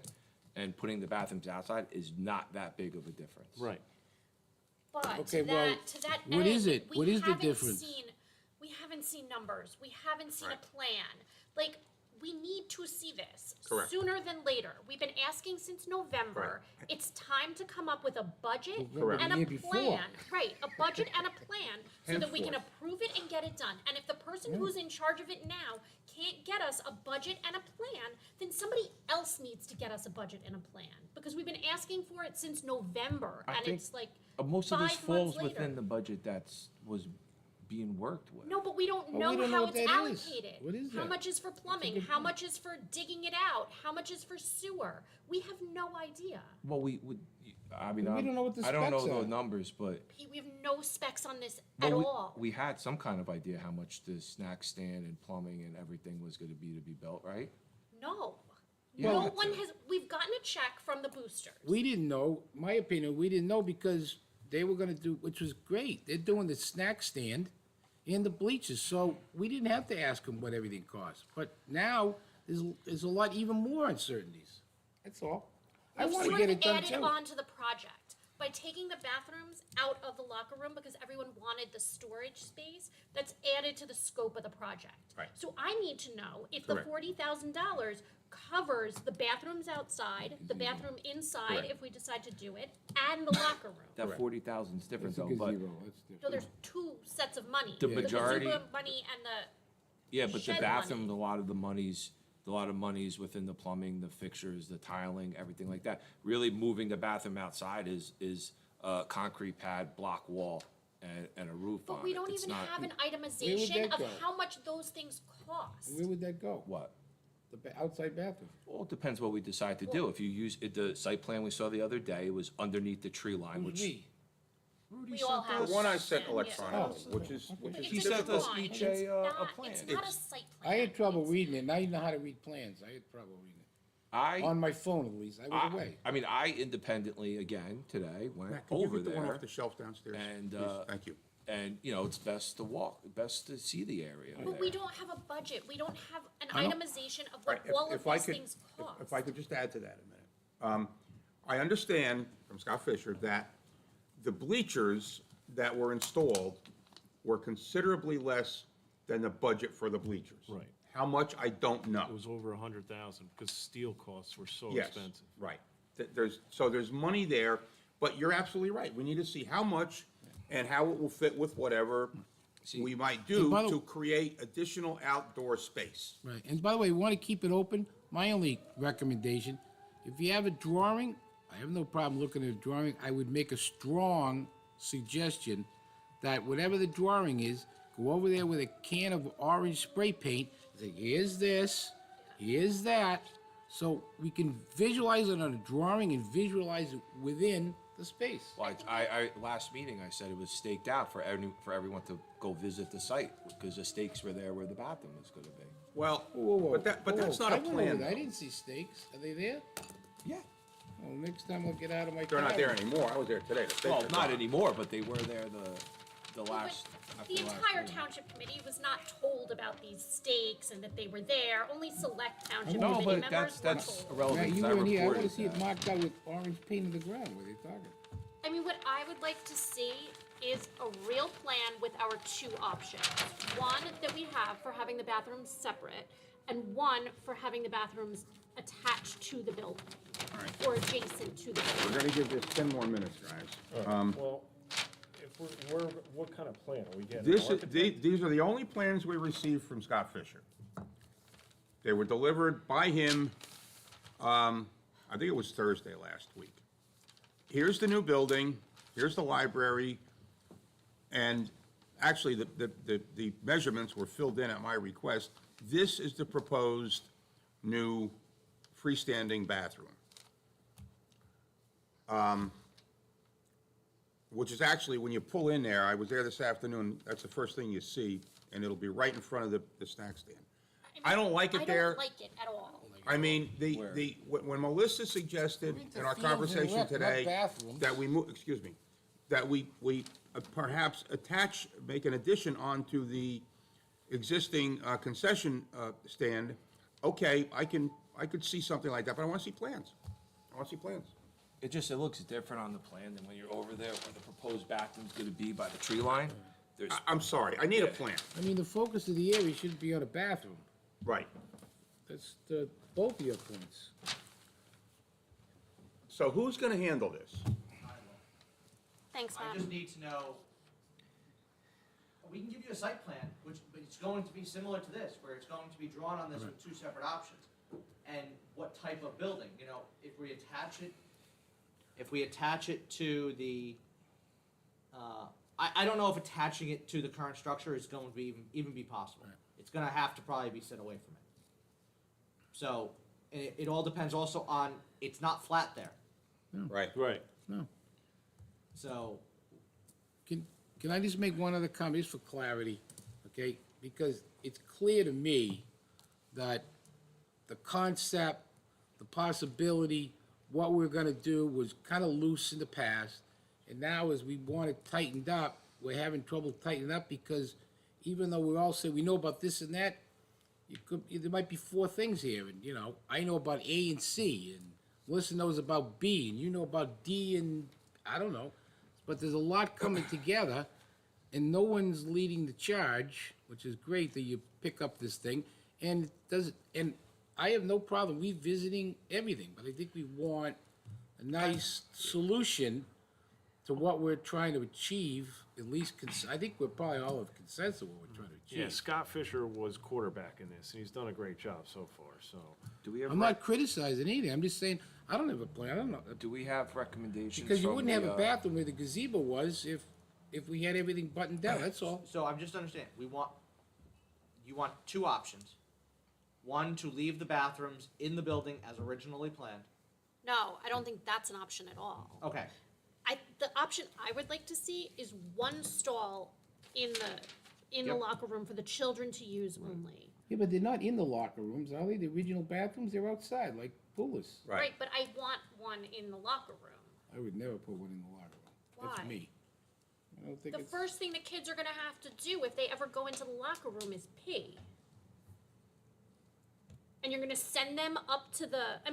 and putting the bathrooms outside is not that big of a difference. Right. But Okay, to well, that what end, is it? we What is the haven't difference? We haven't seen numbers. We haven't seen Right. a plan. Like, we need to see this Correct. sooner than later. We've been asking since November. It's time to come up with a budget Correct. and The a year before. plan. Right, a budget and a plan so that we can Henceforth. approve it and get it done. And if the person who's in charge of it now can't get us a budget and a plan, then somebody else needs to get us a budget and a plan. Because we've been asking for it since November, I and think it's like Most of this 5 months falls within later. the budget was being worked with. No, but we don't Well, know we don't know how what it's that is. allocated. What is How that? much is for plumbing? How much is for digging it out? How much is for sewer? We have no idea. Well, we would, I mean, We don't know what the I don't know specs the are. numbers, but We have no specs on this Well, at we- all. We had some kind of idea how much the snack stand and plumbing and everything was gonna be to be built, right? No. Yeah. No one has, we've gotten a check from the boosters. We didn't know, my opinion, we didn't know because they were gonna do, which was great. They're doing the snack stand and the bleachers, so we didn't have to ask them what everything costs. But now, there's a lot, even more uncertainties. That's all. I We've wanna sort get of it done added too. on to the project by taking the bathrooms out of the locker room because everyone wanted the storage space. That's added to the scope of the project. Right. So I need to know if the Correct. $40,000 covers the bathrooms outside, the bathroom inside, Correct. if we decide to do it, and the locker room. That Correct. 40,000's different That's a though, but, gazebo, that's different. So there's two sets of money. The gazebo majority- money and the yeah, but the shed bathroom, money. a lot of monies within the plumbing, the fixtures, the tiling, everything like that. Really moving the bathroom outside is a concrete pad, block wall, and a roof on it. But we don't It's even not- have an Where itemization would that of go? how much those things cost. Where would that go? What? The outside bathroom? Well, it depends what we decide to do. If you use, the site plan we saw the other day was underneath the tree line, Who's which. we? We all have. The one I sent yeah. electronically, which is But He it's sent us fine. each It's a not- plan. It's not a site I plan. had trouble It's- reading it. Now you know how to read plans. I had trouble reading it. I, On my phone at least. I was away. I mean, I independently, again, today, went Matt, can you over get the one there. off the shelf downstairs? and, please? Thank you. And, you know, it's best to walk, best to see the area But we there. don't have a budget. We don't have an I know. itemization of Right, what all of if I these could- things if- cost. If I could just add to that a minute. I understand from Scott Fisher that the bleachers that were installed were considerably less than the budget for the bleachers. Right. How much, I don't know. It was over 100,000 because steel costs were so Yes, expensive. right. There's money there, but you're absolutely right. We need to see how much and how it will fit with whatever we might do by the- to create additional outdoor space. Right, and by the way, we want to keep it open. My only recommendation, if you have a drawing, I have no problem looking at a drawing. I would make a strong suggestion that whatever the drawing is, go over there with a can of orange spray paint, say, here's this, here's that, so we can visualize it on a drawing and visualize it within the space. Well, last meeting, I said it was staked out for everyone to go visit the site, because the stakes were there where the bathroom was gonna be. Well, Whoa, whoa, but that's whoa. not a I went over plan. there. I though. didn't see stakes. Are they there? Yeah. Well, next time I'll get out of my car. They're not there anymore. I was there today. The stakes Well, are not gone. anymore, but they were there the But last. after the last entire meeting. township committee was not told about these stakes and that they were there. Only select township No, committee but members that's were told. irrelevant. Matt, you 'cause I weren't here. I want to reported see it that. marked out with orange paint on the ground. What are they talking? I mean, what I would like to see is a real plan with our two options. One that we have for having the bathrooms separate, and one for having the bathrooms attached to the building or adjacent to the building. We're gonna give this 10 more minutes, guys. Well, if what kind of plan? Are we getting? This an is, architect? these are the only plans we received from Scott Fisher. They were delivered by him, I think it was Thursday last week. Here's the new building, here's the library, and actually, the measurements were filled in at my request. This is the proposed new freestanding bathroom. Which is actually, when you pull in there, I was there this afternoon, that's the first thing you see, and it'll be right in front of the snack stand. I don't like it I there. don't like it at all. I mean, when Melissa suggested in our conversation today that we move, excuse me, that we perhaps make an addition onto the existing concession stand, okay, I could see something like that, but I want to see plans. I want to see plans. It looks different on the plan than when you're over there where the proposed bathroom's gonna be by the tree line. There's, I'm sorry, I need a plan. I mean, the focus of the area should be on a bathroom. Right. That's both of your points. So who's going to handle this? Thanks, I Matt. just need to know, we can give you a site plan, which, but it's going to be similar to this, where it's going to be drawn on this with two separate options. And what type of building, you know, if we attach it to the, I don't know if attaching it to the current structure is going to be even be possible. It's gonna have to probably be set away from it. So, it all depends also on, it's not flat there, Right. Right. No. so, Can I just make one other comment, just for clarity, okay? Because it's clear to me that the concept, the possibility, what we're gonna do was kind of loose in the past, and now as we want it tightened up, we're having trouble tightening up because even though we all say we know about this and that, there might be four things here, and, you know, I know about A and C, and Melissa knows about B, and you know about D, and I don't know. But there's a lot coming together, and no one's leading the charge, which is great that you pick up this thing, and I have no problem revisiting everything, but I think we want a nice solution to what we're trying to achieve, at least, I think we're probably all of consensus of what we're trying to achieve. Yeah, Scott Fisher was quarterback in this, and he's done a great job so far, so. do we have, I'm not criticizing anything, I'm just saying, I don't have a plan, I don't know. do we have recommendations Because you from wouldn't have the, a bathroom where the gazebo was if we had everything buttoned down, that's all. so I'm just understanding, you want two options. One, to leave the bathrooms in the building as originally planned. No, I don't think that's an option at all. Okay, The option I would like to see is one stall in the Yep. locker room for the children to use only. Yeah, but they're not in the locker rooms, are they? The original bathrooms, they're outside, like Pulis. Right, but I want one in the locker room. I would never put one in the locker room. That's Why? me. I don't think The it's. first thing the kids are gonna have to do if they ever go into the locker room is pee. And you're gonna send them up to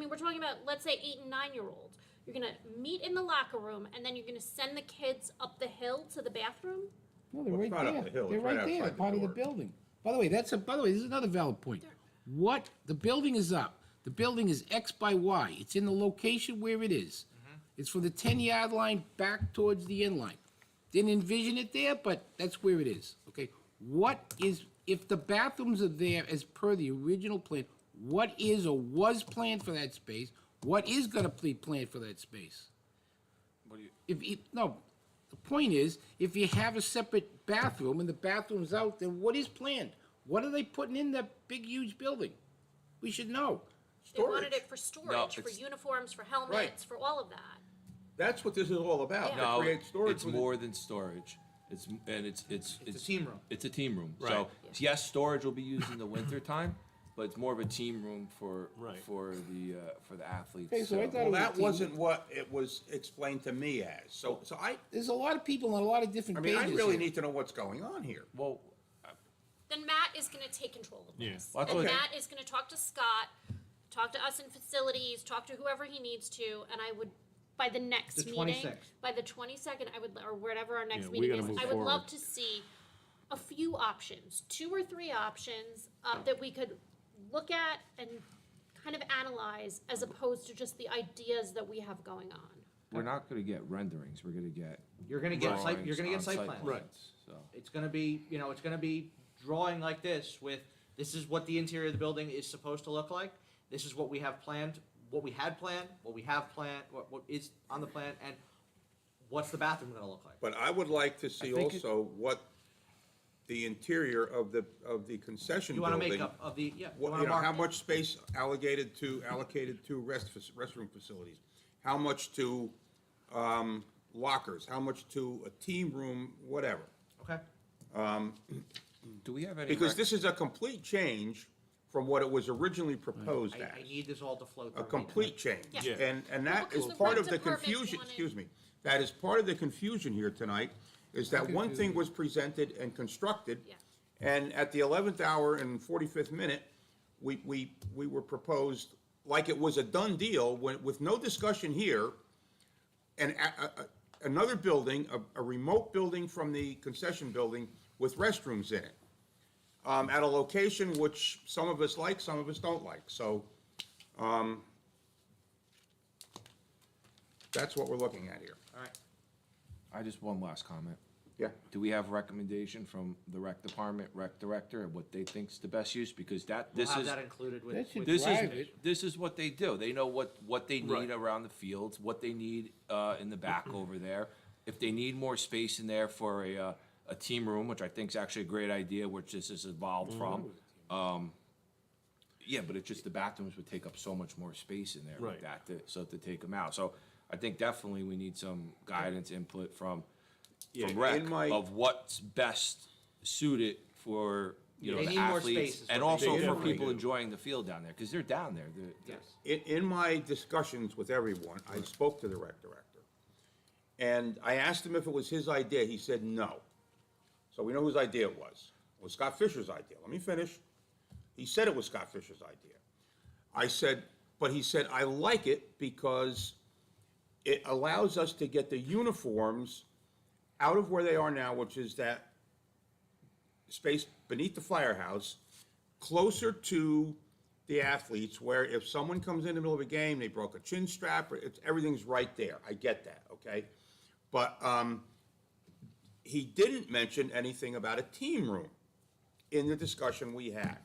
we're talking about, let's say, 8 and 9-year-olds. You're gonna meet in the locker room, and then you're gonna send the kids up the hill to the bathroom? No, they're Well, right it's not up there. the hill, They're it's right right there, outside the part of the door. building. By the way, this is another valid point. The building is up. The building is X by Y. It's in the location where it is. It's from the 10-yard line back towards the end line. Didn't envision it there, but that's where it is, okay? If the bathrooms are there as per the original plan, what is or was planned for that space? What is gonna be planned for that space? The point is, if you have a separate bathroom and the bathroom's out, then what is planned? What are they putting in that big, huge building? We should know. They wanted it for storage, for it's- uniforms, for helmets, for all of that. That's what this is all about, to no, create storage. it's within- more than storage. It's it's a team room. It's a team room. Right. So, yes, storage will be used in the winter time, but it's more of a team room for Right. for the athletes. Okay, so I thought Well, it was a that team. wasn't what it was explained to me as, so There's a lot of people on a lot of different I pages mean, I really here. need to know what's going on here. well, Then Matt is gonna take control of Yeah. this. Well, that's And what- Matt is gonna talk to Scott, talk to us in facilities, talk to whoever he needs to, and I would, by the next The meeting, 26th. by the 22nd, or whatever our next Yeah, we meeting gotta is, move I would love forward. to see a few options, 2 or 3 options, that we could look at and kind of analyze, as opposed to just the ideas that we have going on. we're not going to get renderings. We're going to get You're gonna get drawings site on plans. Right. It's gonna be, it's gonna be drawing like this with this is what the interior of the building is supposed to look like. This is what we have planned, what we had planned, what we have planned, what is on the plan, and what's the bathroom gonna look like? But I would like to see think it- also what the interior of the concession You wanna building. make up of the, yeah, you What, wanna you know, how mark, much space allocated to restroom facilities? How much to, lockers? How much to a team room, whatever? okay? Do we have any? Because this is a complete change from what it was originally proposed as. I need this all to flow through. A complete change. Yeah. And that is Because the part rec of the department confusion, wanted- excuse me, that is part of the confusion here tonight, is that one thing was presented and constructed, Yeah. and at the 11th hour and 45th minute, we were proposed, like it was a done deal, with no discussion here, and another building, a remote building from the concession building with restrooms in it, at a location which some of us like, some of us don't like, so, that's what we're looking at here. All right. I just, one last comment. Yeah. Do we have a recommendation from the rec department, rec director, of what they think's the best use? Because We'll this have is, that included with. That should with- this drive is, it. this is what they do. They know what they Right. need around the fields, what they need, in the back over there. If they need more space in there for a team room, which I think is actually a great idea, which this has evolved from. Yeah, but it's just the bathrooms would take up so much more space in there Right. like that, so to take them out. So I think definitely we need some guidance, input from Yeah, rec in my- of what's best suited for, you know, They the need more athletes. space is And what they also need. for Definitely people do. enjoying the field down there, because they're down there. Yes. In my discussions with everyone, I spoke to the rec director, and I asked him if it was his idea. He said no. So we know whose idea it was. It was Scott Fisher's idea. Let me finish. He said it was Scott Fisher's idea. I said, but he said, I like it because it allows us to get the uniforms out of where they are now, which is that space beneath the firehouse, closer to the athletes, where if someone comes in the middle of a game, they broke a chin strap, everything's right there. I get that, okay? But he didn't mention anything about a team room in the discussion we had.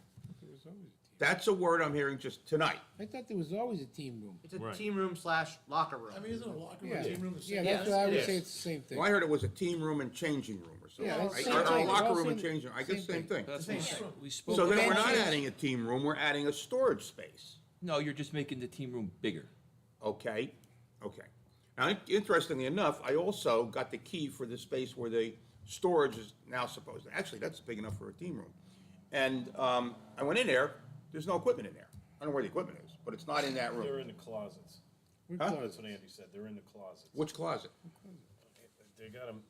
That's a word I'm hearing just tonight. I thought there was always a team room. It's a Right. team room / locker room. I mean, isn't a locker room, Yeah, a team room the same? yeah, that's Yes, what I it would is. say, it's the same thing. Well, I heard it was a team room and changing room or something. Yeah, that's the Or same a thing. locker All room and same- changing room. I guess same same thing. That's Same what thing. we spoke. So then we're about. not adding a team room, we're adding a storage space. No, you're just making the team room bigger. Okay, okay. Now, interestingly enough, I also got the key for the space where the storage is now supposed to, actually, that's big enough for a team room. And I went in there, there's no equipment in there. I don't know where the equipment is, but it's not in that They're room. in the closets. Huh? That's what Andy said, they're in the closets. Which closet? They got them,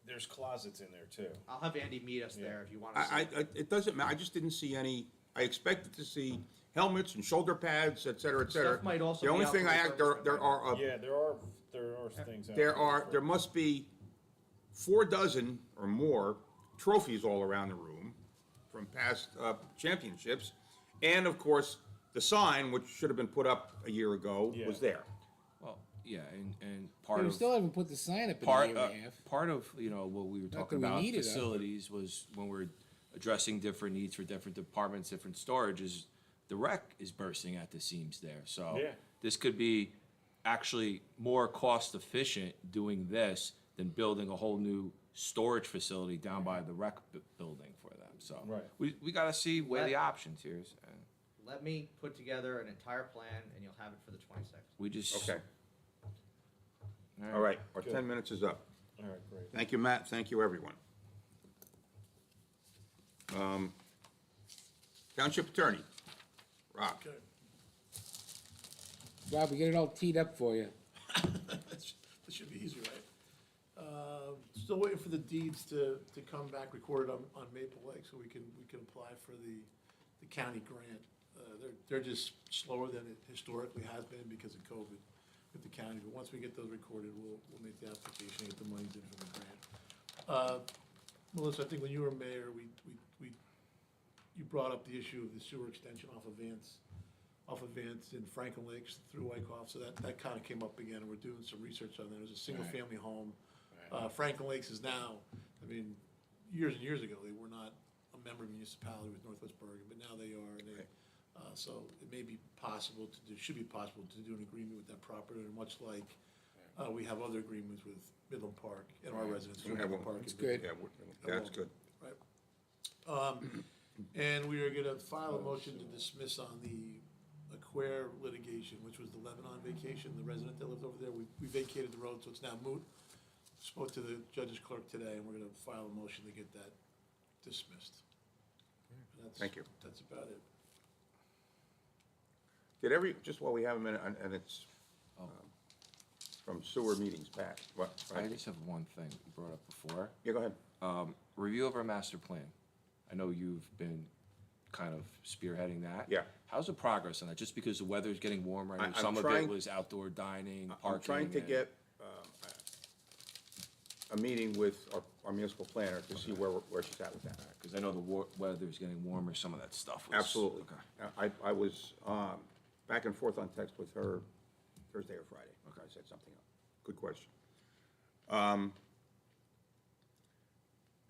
there's closets in there too. I'll have Andy meet us there if you want to see. It doesn't matter, I just didn't see any, I expected to see helmets and shoulder pads, et cetera, et cetera. Stuff might also The be only out thing for I, there refurbishment. are, Yeah, there are things out there must be 4 dozen or more trophies all around the room from past championships. And of course, the sign, which should have been put up a year ago, was Yeah. there. Well, yeah, and Yeah, part we of. still haven't put the sign up in a Part, year and a half. part of, you know, what we were that talking we about need it, facilities was when we're addressing different needs for different departments, different storages, the rec is bursting at the seams there, so. Yeah. This could be actually more cost efficient doing this than building a whole new storage facility down by the rec building for them, so. Right. We gotta see where the Let- options here is, and Let me put together an entire plan and you'll have it for the 26th. we just. Okay, all right, our 10 minutes is up. All right, great. Thank you, Matt, thank you, everyone. Township Attorney, Rob. Okay. Rob, we get it all teed up for you. That should be easy, right? Still waiting for the deeds to come back recorded on Maple Lake, so we can apply for the county grant. They're just slower than it historically has been because of COVID with the county, but once we get those recorded, we'll make the application, and get the money in for the grant. Melissa, I think when you were mayor, you brought up the issue of the sewer extension off of Vance in Franklin Lakes through Wyckoff, so that kind of came up again, and we're doing some research on that. There's a single-family home. Franklin Lakes is now, I mean, years and years ago, they were not a member municipality with Northwest Bergen, but now they are, and they, so it may be possible to do, should be possible to do an agreement with that property, and much like, we have other agreements with Midland Park and our residents. We with have Midland one. Park That's and good. Yeah, that's good. Right. And we are gonna file a motion to dismiss on the Aquare litigation, which was the Lebanon vacation, the resident that lived over there. We vacated the road, so it's now moot. Spoke to the judge's clerk today, and we're gonna file a motion to get that dismissed. Thank you. That's about it. Just while we have a minute, and it's from sewer meetings past, what? I just have one thing you brought up before. Yeah, go ahead. Review of our master plan. I know you've been kind of spearheading that. Yeah. How's the progress on that? Just because the weather's getting warmer, I know I'm some of it trying- was outdoor dining, I'm parking. trying to and- get a meeting with our municipal planner to see where she's at with that. Because I know the weather's getting warmer, some of that stuff was. Absolutely. Okay. I was back and forth on text with her Thursday or Friday. Okay, I set something up. Good question.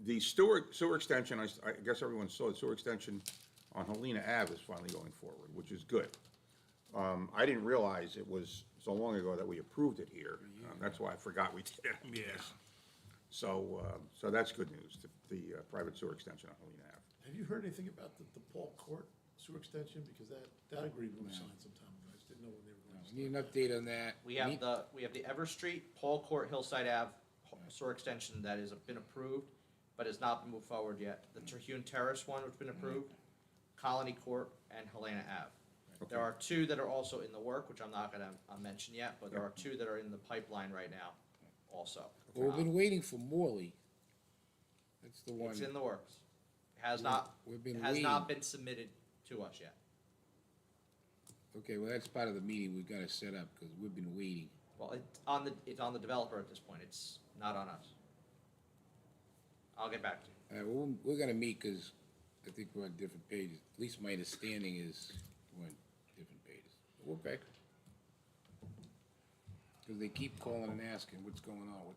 The sewer extension, I guess everyone saw the sewer extension on Helena Ave is finally going forward, which is good. I didn't realize it was so long ago that we approved it here. That's why I forgot we did it. Yeah. So that's good news, the private sewer extension on Helena Ave. Have you heard anything about the Paul Court sewer extension? Because that agreement was signed some time ago. I just didn't know when they were going to start. Need an update on that. We have the Ever Street, Paul Court, Hillside Ave sewer extension that has been approved, but has not been moved forward yet. The Terhune Terrace one, which has been approved, Colony Court, and Helena Ave. There are two that are also in the work, which I'm not gonna mention yet, but there are two that are in the pipeline right now also. Well, we've been waiting for Morley. That's the one. It's in the works. It has not, We've been it has not waiting. been submitted to us yet. Okay, well, that's part of the meeting we've gotta set up, because we've been waiting. Well, it's on the developer at this point. It's not on us. I'll get back to you. We're gonna meet, because I think we're on different pages. At least my understanding is we're on different pages. Okay. Because they keep calling and asking, what's going on?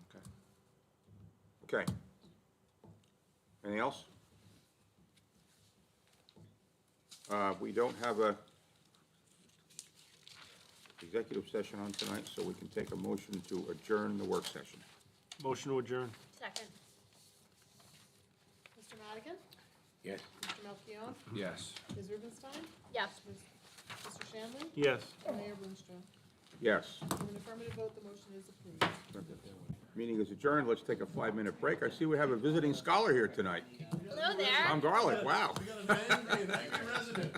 Okay. Okay. Anything else? We don't have a executive session on tonight, so we can take a motion to adjourn the work session. Motion to adjourn. Second. Mr. Madigan? Yes. Mr. Melchiong? Yes. Ms. Rubenstein? Yes. Mr. Shanley? Yes. Mayor Boonstra? Yes. With an affirmative vote, the motion is approved. Meeting is adjourned. Let's take a 5-minute break. I see we have a visiting scholar here tonight. Hello there. Tom Garlick, wow. We got an angry resident.